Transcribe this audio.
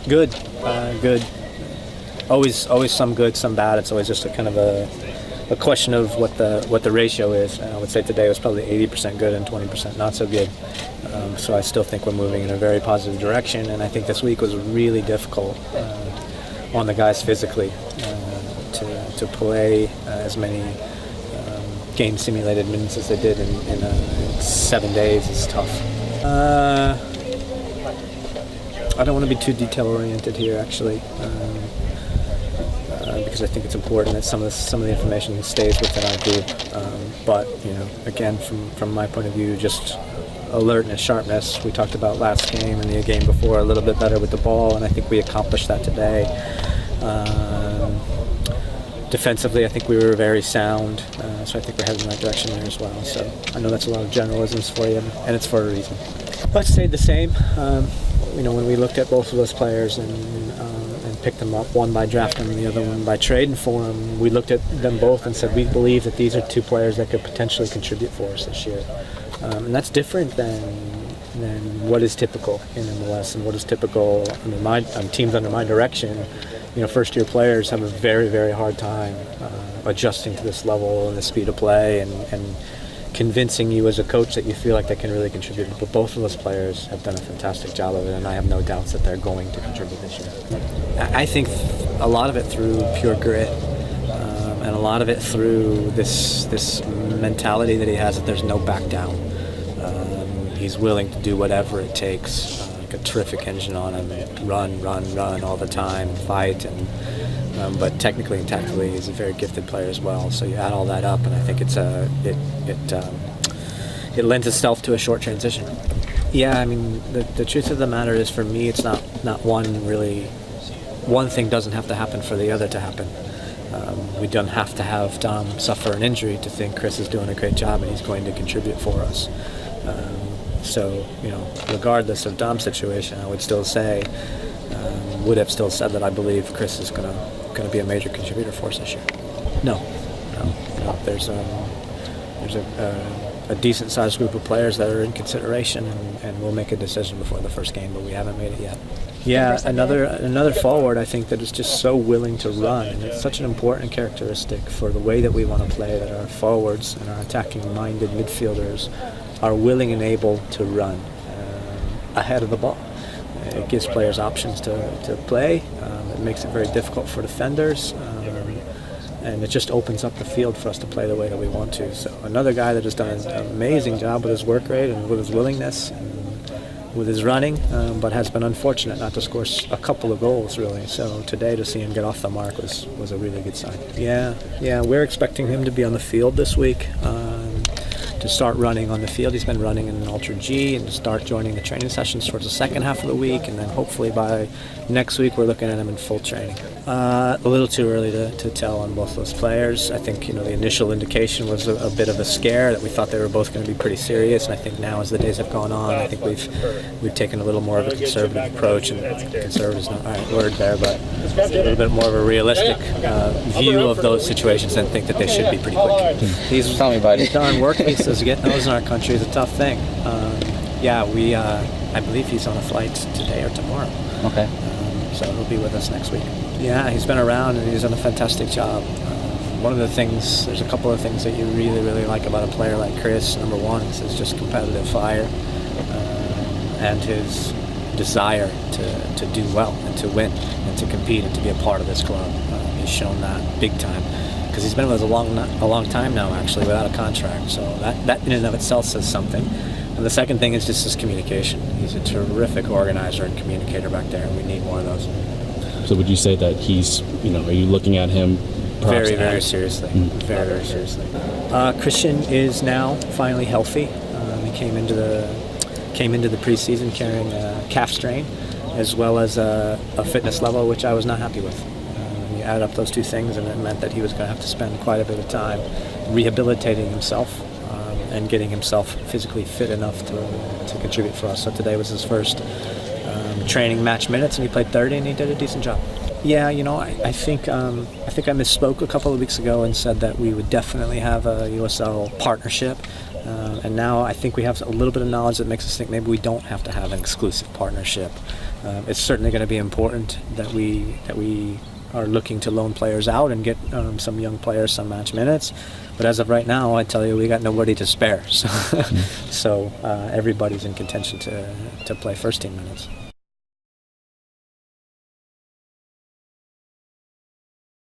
Good. Good. Always some good, some bad. It's always just a kind of a question of what the ratio is. I would say today was probably 80% good and 20% not so good. So I still think we're moving in a very positive direction, and I think this week was really difficult on the guys physically to play as many game simulated minutes as they did in 7 days is tough. I don't want to be too detail oriented here, actually. Because I think it's important that some of the information stays within our group. But again, from my point of view, just alertness, sharpness. We talked about last game and the game before a little bit better with the ball, and I think we accomplished that today. Defensively, I think we were very sound, so I think we're heading in the right direction there as well. So I know that's a lot of generalisms for you, and it's for a reason. But stayed the same. When we looked at both of those players and picked them up, one by drafting and the other one by trading for them, we looked at them both and said we believe that these are two players that could potentially contribute for us this year. And that's different than what is typical in MLS and what is typical on teams under my direction. First-year players have a very, very hard time adjusting to this level and the speed of play and convincing you as a coach that you feel like they can really contribute. But both of those players have done a fantastic job of it, and I have no doubts that they're going to contribute this year. I think a lot of it through pure grit, and a lot of it through this mentality that he has that there's no back down. He's willing to do whatever it takes. A terrific engine on him, run all the time, fight, and but technically and tactically he's a very gifted player as well. So you add all that up, and I think it lends itself to a short transition. Yeah, I mean the truth of the matter is, for me, it's not one thing doesn't have to happen for the other to happen. We don't have to have Dom suffer an injury to think Chris is doing a great job and he's going to contribute for us. So, regardless of Dom's situation, I would still say, would have still said that I believe Chris is going to be a major contributor for us this year. No. There's a decent-sized group of players that are in consideration, and we'll make a decision before the first game, but we haven't made it yet. Yeah, another forward, I think, that is just so willing to run, and it's such an important characteristic for the way that we want to play, that our forwards and our attacking-minded midfielders are willing and able to run ahead of the ball. It gives players options to play. It makes it very difficult for defenders, and it just opens up the field for us to play the way that we want to. So another guy that has done an amazing job with his work rate and with his willingness and with his running, but has been unfortunate not to score a couple of goals, really. So today, to see him get off the mark was a really good sign. Yeah, we're expecting him to be on the field this week. To start running on the field. He's been running in Ultra G, and to start joining the training sessions towards the second half of the week, and then hopefully by next week we're looking at him in full training. A little too early to tell on both those players. I think the initial indication was a bit of a scare, that we thought they were both going to be pretty serious, and I think now as the days have gone on, I think we've taken a little more of a conservative approach, and conservative is not the right word there, but a little bit more of a realistic view of those situations, and think that they should be pretty quick. Tell me about it. These darn work visas, getting those in our country is a tough thing. I believe he's on a flight today or tomorrow. Okay. So he'll be with us next week. Yeah, he's been around and he's done a fantastic job. There's a couple of things that you really, really like about a player like Chris. Number one is his just competitive fire and his desire to do well and to win and to compete and to be a part of this club. He's shown that big time, because he's been with us a long time now, actually, without a contract. So that in and of itself says something. And the second thing is just his communication. He's a terrific organizer and communicator back there, and we need more of those. So would you say that he's, are you looking at him very, very seriously? Very, very seriously. Cristian is now finally healthy. He came into the preseason carrying a calf strain, as well as a fitness level, which I was not happy with. You add up those two things, and it meant that he was going to have to spend quite a bit of time rehabilitating himself and getting himself physically fit enough to contribute for us. So today was his first training match minutes, and he played 30, and he did a decent job. Yeah, I think I misspoke a couple of weeks ago and said that we would definitely have a USL partnership. And now I think we have a little bit of knowledge that makes us think maybe we don't have to have an exclusive partnership. It's certainly going to be important that we are looking to loan players out and get some young players some match minutes. But as of right now, I tell you, we got nobody to spare. So, everybody's in contention to play first team minutes.